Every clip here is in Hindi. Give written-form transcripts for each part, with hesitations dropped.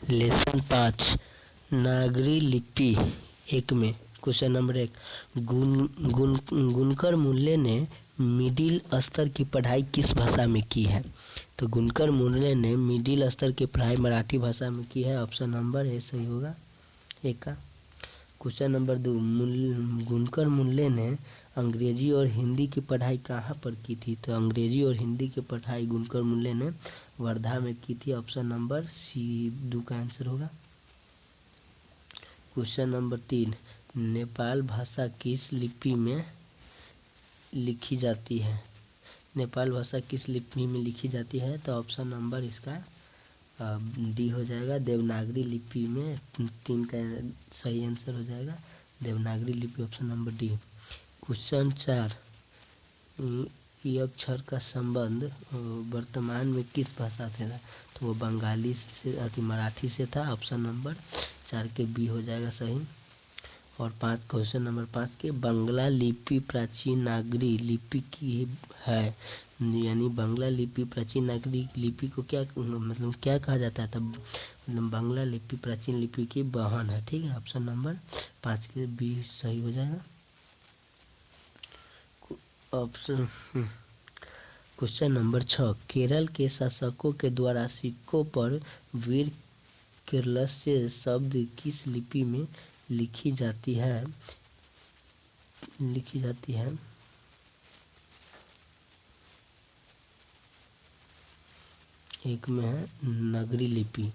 लेसन 5 नागरी लिपि 1 में क्वेश्चन नंबर 1 गुनकर मुल्ले ने मिडिल स्तर की पढ़ाई किस भाषा में की है? तो गुनकर मुल्ले ने मिडिल स्तर की पढ़ाई मराठी भाषा में की है। ऑप्शन नंबर ए सही होगा 1 का। क्वेश्चन नंबर 2 गुनकर मुल्ले ने अंग्रेजी और हिंदी की पढ़ाई कहाँ पर की थी? तो अंग्रेजी और हिंदी की पढ़ाई गुनकर मुल्ले ने वर्धा में की थी। ऑप्शन नंबर सी 2 का आंसर होगा। क्वेश्चन नंबर 3 नेपाल भाषा किस लिपि में लिखी जाती है? नेपाल भाषा किस लिपि में लिखी जाती है? तो ऑप्शन नंबर इसका डी हो जाएगा, देवनागरी लिपि में। 3 का सही आंसर हो जाएगा देवनागरी लिपि, ऑप्शन नंबर डी। क्वेश्चन 4 ये अक्षर का संबंध वर्तमान में किस भाषा से था? तो वो बंगाली से मराठी से था। ऑप्शन नंबर 4 के बी हो जाएगा सही। और क्वेश्चन नंबर 5 के बांग्ला लिपि प्राचीन नागरी लिपि की है, यानी बांग्ला लिपि प्राचीन नागरी लिपि को क्या मतलब क्या कहा जाता है? तब मतलब बांग्ला लिपि प्राचीन लिपि की बहन है। ठीक है, ऑप्शन नंबर 5 के बी सही हो जाएगा। ऑप्शन क्वेश्चन नंबर 6 केरल के शासकों के द्वारा सिक्कों पर वीर केरलस्य शब्द किस लिपि में लिखी जाती है? एक में है नगरी लिपि,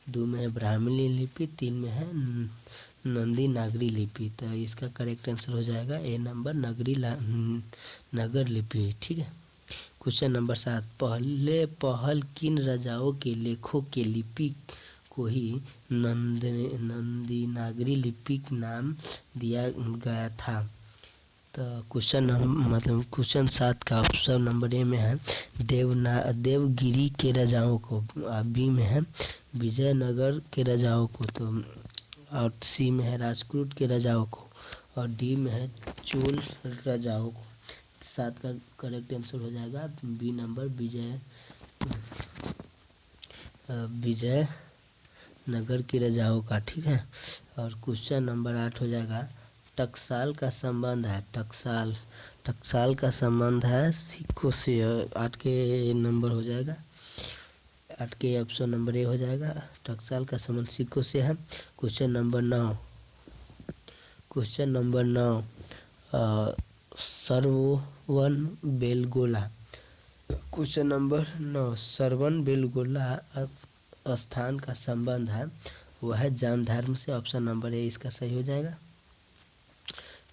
2 में है ब्राह्मणी लिपि, 3 में है नंदी नागरी लिपि। तो इसका करेक्ट आंसर हो जाएगा ए नंबर नगर लिपि। ठीक है। क्वेश्चन नंबर 7 पहल किन राजाओं के लेखों के लिपि को ही नंदी नागरी लिपि नाम दिया गया था? तो क्वेश्चन 7 का ऑप्शन नंबर ए में है देवगिरी के राजाओं को, बी में है विजयनगर के राजाओं को, तो और सी में है राजकोट के राजाओं को, और डी में है चोल राजाओं को। 7 का करेक्ट आंसर हो जाएगा बी नंबर विजय नगर के राजाओं का। ठीक है। और क्वेश्चन नंबर 8 हो जाएगा टकसाल का संबंध है, टकसाल का संबंध है सिक्कों से। 8 के नंबर हो जाएगा, 8 के ऑप्शन नंबर ए हो जाएगा। टकसाल का संबंध सिक्कों से है। Question number 9 Shravana Belagola. Question number 9 Shravana Belagola स्थान का संबंध है वह है जैन धर्म से। ऑप्शन नंबर ए इसका सही हो जाएगा।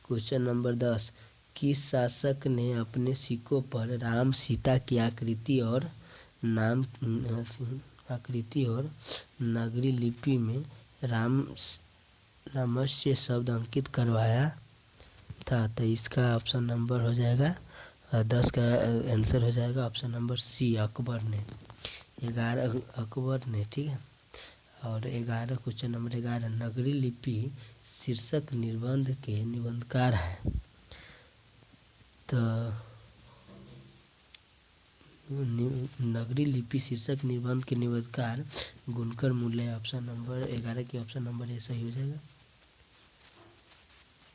क्वेश्चन नंबर 10 किस शासक ने अपने सिक्कों पर राम सीता की आकृति और नगरी लिपि में रामस्य शब्द अंकित करवाया था? तो इसका ऑप्शन नंबर हो जाएगा 10 का आंसर हो जाएगा ऑप्शन नंबर सी अकबर ने, 11 अकबर ने। ठीक है। और 11 क्वेश्चन नंबर 11 नगरी लिपि शीर्षक निबंध के निबंधकार है? तो नगरी लिपि शीर्षक निबंध के निबंधकार गुनकर मुल्ले। ऑप्शन नंबर 11 के ऑप्शन नंबर ए सही हो जाएगा।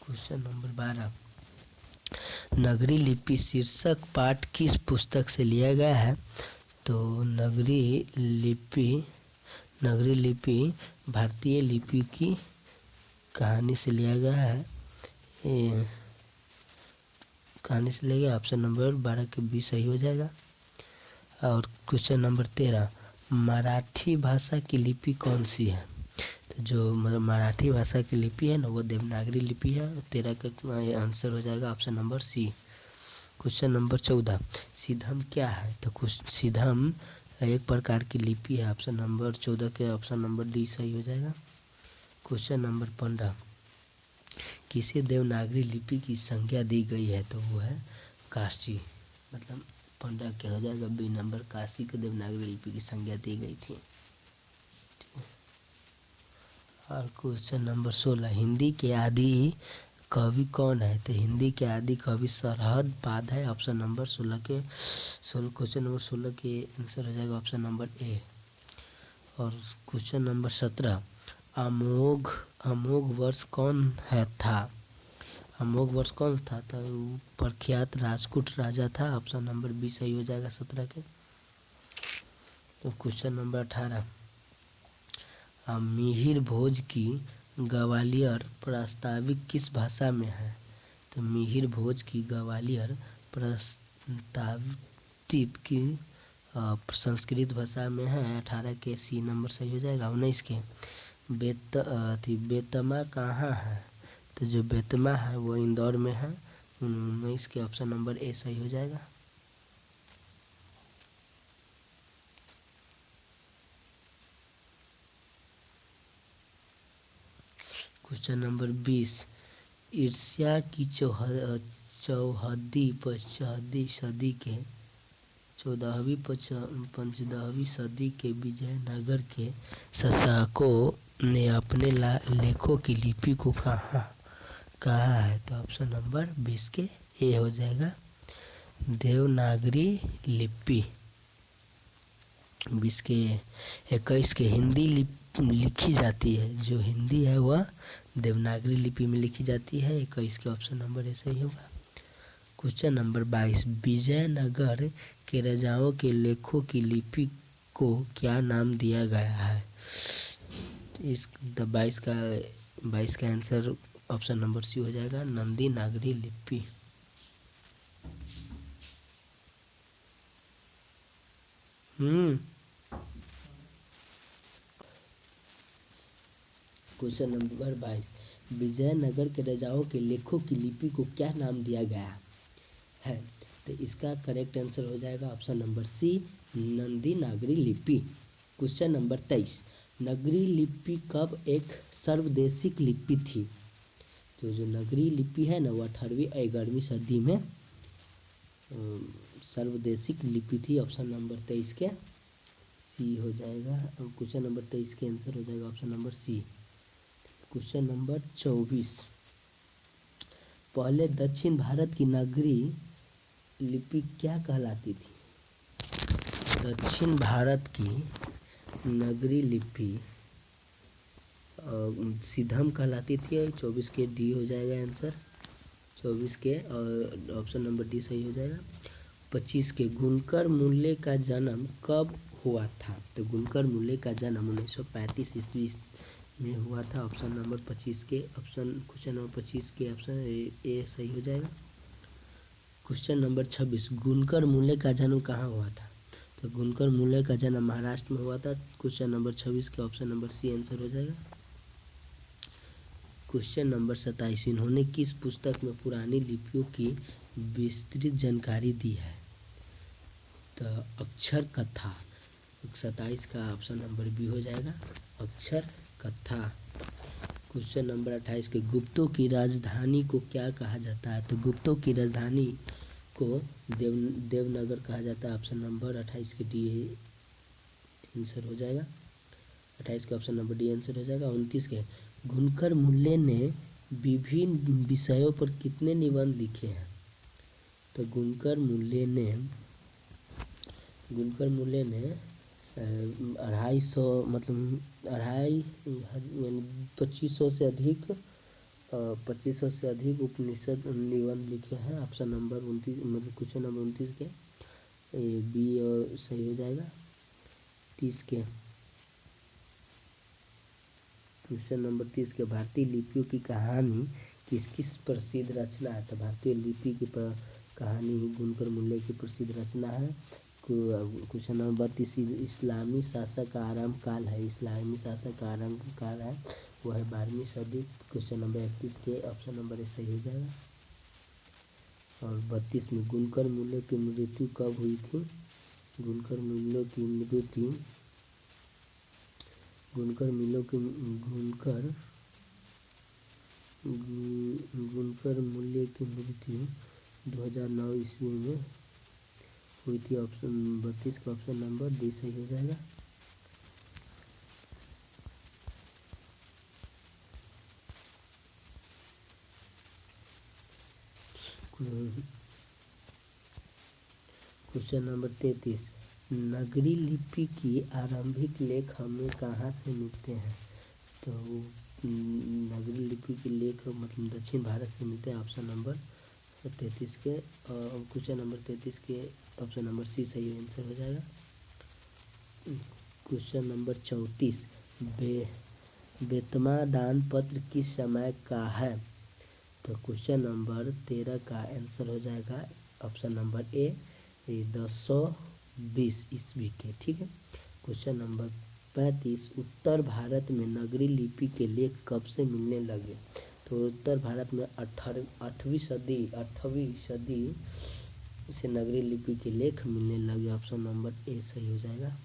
क्वेश्चन नंबर 12 नगरी लिपि शीर्षक पाठ किस पुस्तक से लिया गया है? तो नगरी लिपि भारतीय लिपि की कहानी से लिया गया है। कहानी से लिया गया, ऑप्शन नंबर 12 के बी सही हो जाएगा। और क्वेश्चन नंबर 13 मराठी भाषा की लिपि कौन सी है? तो जो मराठी भाषा की लिपि है ना वो देवनागरी लिपि है। 13 का आंसर हो जाएगा option number C. Question number 14 सिद्धम क्या है? तो सिद्धम एक प्रकार की लिपि है। ऑप्शन नंबर 14 के ऑप्शन नंबर डी सही हो जाएगा। क्वेश्चन नंबर 15 किसे देवनागरी लिपि की संज्ञा दी गई है? तो वो है काशी, मतलब 15 क्या हो जाएगा बी नंबर, काशी को देवनागरी लिपि की संज्ञा दी गई थी। और क्वेश्चन नंबर 16 हिंदी के आदि कवि कौन है? तो हिंदी के आदि कवि सरहद पाद है। ऑप्शन नंबर 16 क्वेश्चन नंबर 16 के आंसर हो जाएगा ऑप्शन नंबर ए। और क्वेश्चन नंबर 17, अमोघ अमोघ वर्ष कौन है था? अमोघ वर्ष कौन था? तो वो प्रख्यात राजपूत राजा था। ऑप्शन नंबर बी सही हो जाएगा 17 के। तो क्वेश्चन नंबर 18, मिहिर भोज की ग्वालियर प्रस्तावित किस भाषा में है? तो मिहिर भोज की ग्वालियर प्रस्तावित की संस्कृत भाषा में है। 18 के सी नंबर सही हो जाएगा। 19 के, बेतमा कहाँ है? तो जो बेतमा है वो इंदौर में है। 19 के ऑप्शन नंबर ए सही हो जाएगा। क्वेश्चन नंबर 20, ईर्ष्या की चौदहवीं सदी के 14वीं सदी के विजयनगर के शासकों ने अपने लेखों की लिपि को कहा है? तो ऑप्शन नंबर 20 के ए हो जाएगा, देवनागरी लिपि। 20 के 21 के, हिंदी लिखी जाती है। जो हिंदी है वह देवनागरी लिपि में लिखी जाती है। 21 के ऑप्शन नंबर ए सही होगा। क्वेश्चन नंबर 22, विजयनगर के राजाओं के लेखों की लिपि को क्या नाम दिया गया है? इस 22 का आंसर ऑप्शन नंबर सी हो जाएगा, नंदी नागरी लिपि। क्वेश्चन नंबर 22, विजयनगर के राजाओं के लेखों की लिपि को क्या नाम दिया गया है? तो इसका करेक्ट आंसर हो जाएगा ऑप्शन नंबर सी, नंदी नागरी लिपि। क्वेश्चन नंबर 23, नगरी लिपि कब एक सर्वदेशिक लिपि थी? तो जो नगरी लिपि है ना वो 18वीं 11वीं सदी में सर्वदेशिक लिपि थी। ऑप्शन नंबर 23 के सी हो जाएगा। क्वेश्चन नंबर 23 के आंसर हो जाएगा option number C. Question number 24, पहले दक्षिण भारत की नगरी लिपि क्या कहलाती थी? दक्षिण भारत की नगरी लिपि सिद्धम कहलाती थी। 24 के डी हो जाएगा आंसर। 24 के और ऑप्शन नंबर डी सही हो जाएगा। 25 के, गुणकर मूल्य का जन्म कब हुआ था? तो गुणकर मूल्य का जन्म 1935 ईस्वी में हुआ था। ऑप्शन नंबर 25 के क्वेश्चन नंबर 25 के ऑप्शन ए सही हो जाएगा। क्वेश्चन नंबर 26, गुणकर मूल्य का जन्म कहाँ हुआ था? तो गुणकर मूल्य का जन्म महाराष्ट्र में हुआ था। क्वेश्चन नंबर 26 के ऑप्शन नंबर सी आंसर हो जाएगा। क्वेश्चन नंबर 27, इन्होंने किस पुस्तक में पुरानी लिपियों की विस्तृत जानकारी दी है? तो अक्षर कथा। 27 का ऑप्शन नंबर बी हो जाएगा, अक्षर कथा। क्वेश्चन नंबर 28 के, गुप्तों की राजधानी को क्या कहा जाता है? तो गुप्तों की राजधानी को देवनगर कहा जाता है। ऑप्शन नंबर 28 के डी आंसर हो जाएगा। 28 के ऑप्शन नंबर डी आंसर हो जाएगा। 29 के, गुणकर मूल्य ने विभिन्न विषयों पर कितने निबंध लिखे हैं? तो गुणकर मूल्य ने 250 मतलब 250 यानी 2500 से अधिक उपनिषद निबंध लिखे हैं। ऑप्शन नंबर 29 मतलब क्वेश्चन नंबर 29 के बी सही हो जाएगा। 30 के क्वेश्चन नंबर 30 के, भारतीय लिपियों की कहानी किस प्रसिद्ध रचना है? तो भारतीय लिपि की कहानी गुणकर मूल्य की प्रसिद्ध रचना है। क्वेश्चन नंबर 32, इस्लामी शासक का आरंभ काल है। इस्लामी शासक का आरंभ काल है वो है 12वीं सदी। क्वेश्चन नंबर 31 के ऑप्शन नंबर ए सही हो जाएगा। और 32 में, गुणकर मूल्य की मृत्यु कब हुई थी? गुणकर मूल्य की मृत्यु 2009 ईस्वी में हुई थी। ऑप्शन 32 का ऑप्शन नंबर डी सही हो जाएगा। क्वेश्चन नंबर 33, नगरी लिपि की आरंभिक लेख हमें कहाँ से मिलते हैं? तो नगरी लिपि के लेख मतलब दक्षिण भारत से मिलते हैं। ऑप्शन नंबर 33 के क्वेश्चन नंबर 33 के ऑप्शन नंबर सी सही आंसर हो जाएगा। क्वेश्चन नंबर 34 बेतमा दान पत्र किस समय का है? तो क्वेश्चन नंबर 13 का आंसर हो जाएगा ऑप्शन नंबर ए 1020 ईस्वी के। ठीक है। क्वेश्चन नंबर 35 उत्तर भारत में नगरी लिपि के लेख कब से मिलने लगे? तो उत्तर भारत में 8वीं सदी से नगरी लिपि के लेख मिलने लगे। ऑप्शन नंबर ए सही हो जाएगा।